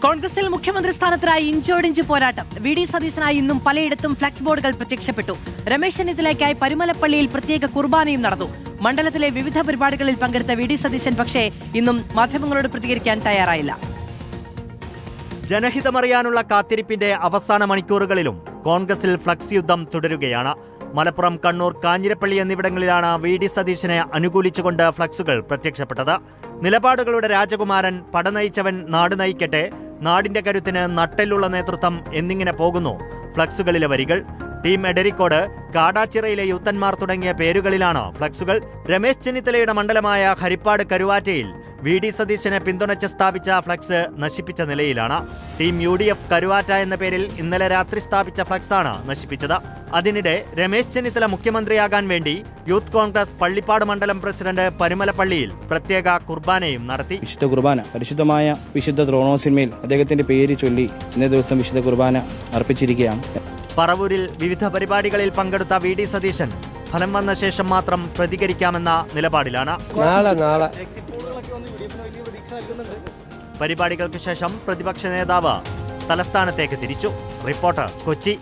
കോൺഗ്രസിൽ മുഖ്യമന്ത്രി സ്ഥാനത്തിനായി ഇഞ്ചോടിഞ്ച് പോരാട്ടം. വി ഡി സതീശനായി ഇന്നും പലയിടത്തും ഫ്ലക്സ് ബോർഡുകൾ പ്രത്യക്ഷപ്പെട്ടു. രമേശ് ചെന്നിത്തലയ്ക്കായി പരുമലപ്പള്ളിയിൽ പ്രത്യേക കുർബാനയും നടന്നു. മണ്ഡലത്തിലെ വിവിധ പരിപാടികളിൽ പങ്കെടുത്ത വി ഡി സതീശൻ പക്ഷേ ഇന്നും മാധ്യമങ്ങളോട് പ്രതികരിക്കാൻ തയ്യാറായില്ല. ജനഹിതമറിയാനുള്ള കാത്തിരിപ്പിന്റെ അവസാന മണിക്കൂറുകളിലും കോൺഗ്രസിൽ ഫ്ലക്സ് യുദ്ധം തുടരുകയാണ്. മലപ്പുറം, കണ്ണൂർ, കാഞ്ഞിരപ്പള്ളി എന്നിവിടങ്ങളിലാണ് വി ഡി സതീശനെ അനുകൂലിച്ചുകൊണ്ട് ഫ്ലക്സുകൾ പ്രത്യക്ഷപ്പെട്ടത്. നിലപാടുകളുടെ രാജകുമാരൻ, പടനയിച്ചവൻ നാട് നയിക്കട്ടെ, നാടിന്റെ കരുത്തിന് നട്ടെല്ലുള്ള നേതൃത്വം എന്നിങ്ങനെ പോകുന്നു ഫ്ലക്സുകളിലെ വരികൾ. ടീം എടരിക്കോട്, കാടാച്ചിറയിലെ യൂത്തന്മാർ തുടങ്ങിയ പേരുകളിലാണ് ഫ്ലക്സുകൾ. രമേശ് ചെന്നിത്തലയുടെ മണ്ഡലമായ ഹരിപ്പാട് കരുവാറ്റയിൽ വി ഡി സതീശനെ പിന്തുണച്ച് സ്ഥാപിച്ച ഫ്ലക്സ് നശിപ്പിച്ച നിലയിലാണ്. ടീം UDF കരുവാറ്റ എന്ന പേരിൽ ഇന്നലെ രാത്രി സ്ഥാപിച്ച ഫ്ലക്സാണ് നശിപ്പിച്ചത്. അതിനിടെ രമേശ് ചെന്നിത്തല മുഖ്യമന്ത്രിയാകാൻ വേണ്ടി യൂത്ത് കോൺഗ്രസ് പള്ളിപ്പാട് മണ്ഡലം പ്രസിഡന്റ് പരുമലപ്പള്ളിയിൽ പ്രത്യേക കുർബാനയും നടത്തി. വിശുദ്ധ കുർബാന, പരിശുദ്ധമായ വിശുദ്ധ ത്രോണോസിന്മേൽ അദ്ദേഹത്തിന്റെ പേര് ചൊല്ലി ഇന്നേ ദിവസം വിശുദ്ധ കുർബാന അർപ്പിച്ചിരിക്കുകയാണ്. പറവൂരിൽ വിവിധ പരിപാടികളിൽ പങ്കെടുത്ത വി ഡി സതീശൻ ഫലം വന്ന ശേഷം മാത്രം പ്രതികരിക്കാമെന്ന നിലപാടിലാണ്. പരിപാടികൾക്ക് ശേഷം പ്രതിപക്ഷ നേതാവ് തലസ്ഥാനത്തേക്ക് തിരിച്ചു. റിപ്പോർട്ടർ, കൊച്ചി.